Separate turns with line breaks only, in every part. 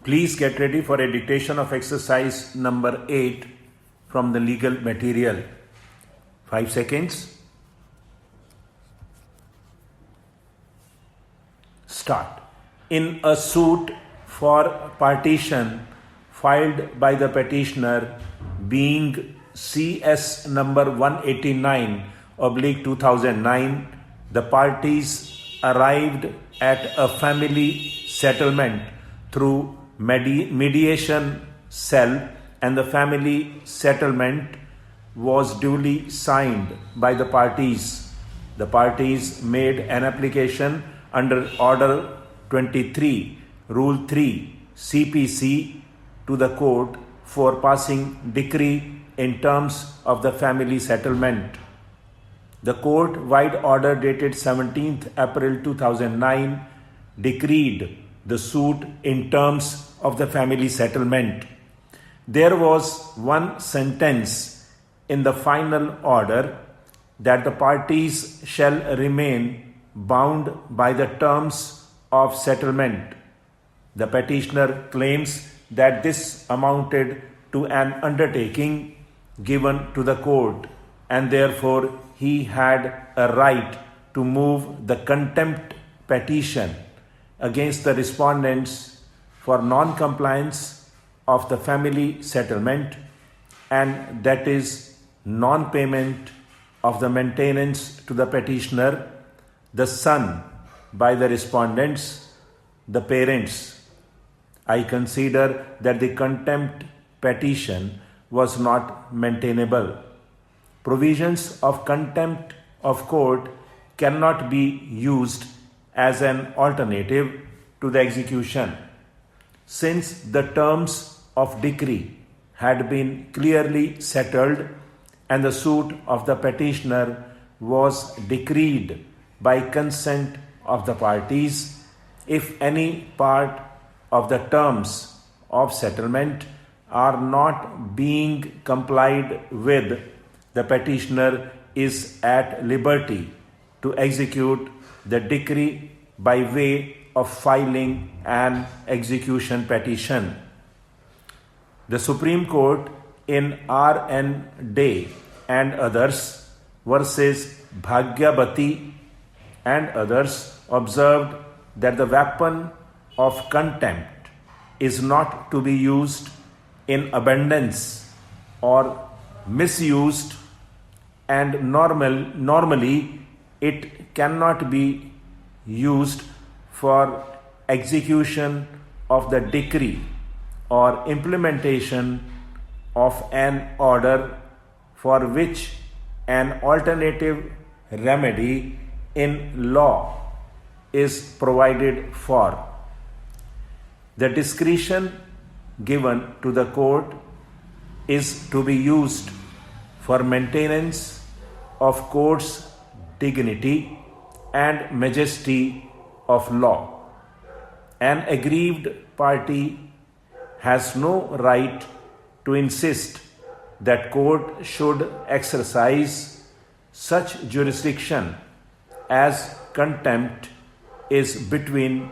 Please get ready for a dictation of exercise number 8 from the legal material. 5 seconds. Start. In a suit for partition filed by the petitioner being CS number 189/2009, the parties arrived at a family settlement through mediation cell, and the family settlement was duly signed by the parties. The parties made an application under Order 23, Rule 3, CPC to the court for passing decree in terms of the family settlement. The court, wide order dated 17th April 2009, decreed the suit in terms of the family settlement. There was one sentence in the final order that the parties shall remain bound by the terms of settlement. The petitioner claims that this amounted to an undertaking given to the court, and therefore he had a right to move the contempt petition against the respondents for non-compliance of the family settlement, and that is non-payment of the maintenance to the petitioner, the son by the respondents, the parents. I consider that the contempt petition was not maintainable. Provisions of contempt of court cannot be used as an alternative to the execution, since the terms of decree had been clearly settled and the suit of the petitioner was decreed by consent of the parties. If any part of the terms of settlement are not being complied with, the petitioner is at liberty to execute the decree by way of filing an execution petition. The Supreme Court in R.N. Day and others versus Bhagyabati and others observed that the weapon of contempt is not to be used in abundance or misused, and normally it cannot be used for execution of the decree or implementation of an order for which an alternative remedy in law is provided for. The discretion given to the court is to be used for maintenance of court's dignity and majesty of law. An aggrieved party has no right to insist that court should exercise such jurisdiction, as contempt is between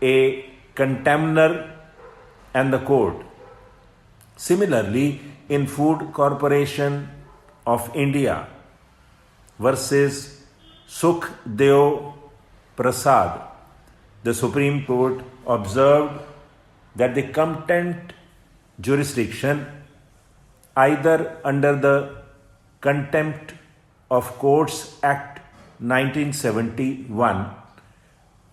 a contemner and the court. Similarly, in Food Corporation of India versus Sukhdeo Prasad, the Supreme Court observed that the contempt jurisdiction, either under the Contempt of Courts Act 1971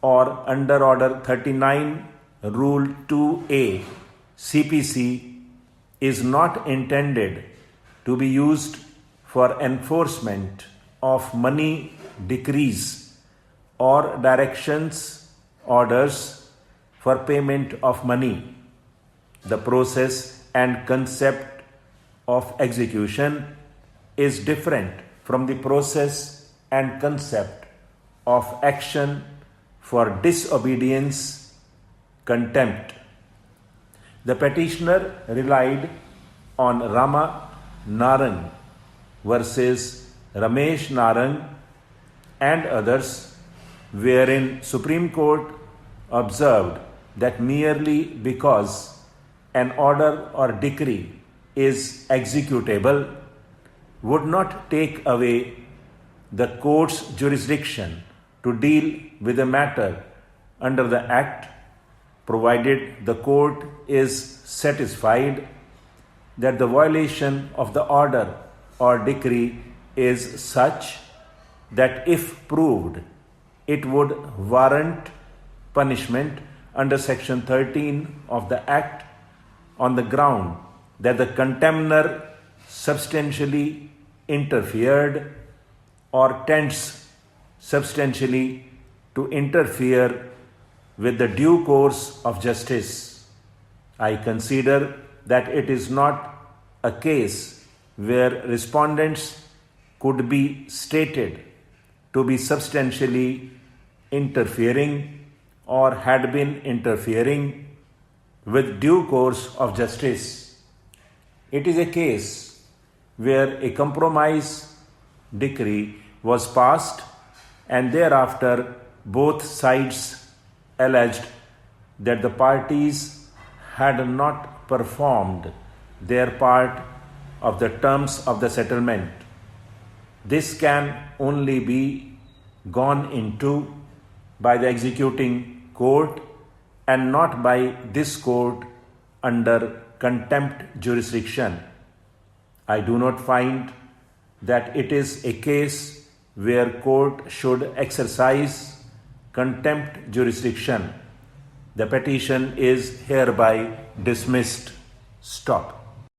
or under Order 39, Rule 2A, CPC, is not intended to be used for enforcement of money decrees or directions, orders for payment of money. The process and concept of execution is different from the process and concept of action for disobedience, contempt. The petitioner relied on Rama Narang versus Ramesh Narang and others, wherein Supreme Court observed that merely because an order or decree is executable would not take away the court's jurisdiction to deal with a matter under the Act, provided the court is satisfied that the violation of the order or decree is such that if proved, it would warrant punishment under Section 13 of the Act on the ground that the contemner substantially interfered or tends substantially to interfere with the due course of justice. I consider that it is not a case where respondents could be stated to be substantially interfering or had been interfering with due course of justice. It is a case where a compromise decree was passed and thereafter both sides alleged that the parties had not performed their part of the terms of the settlement. This can only be gone into by the executing court and not by this court under contempt jurisdiction. I do not find that it is a case where court should exercise contempt jurisdiction. The petition is hereby dismissed. Stop.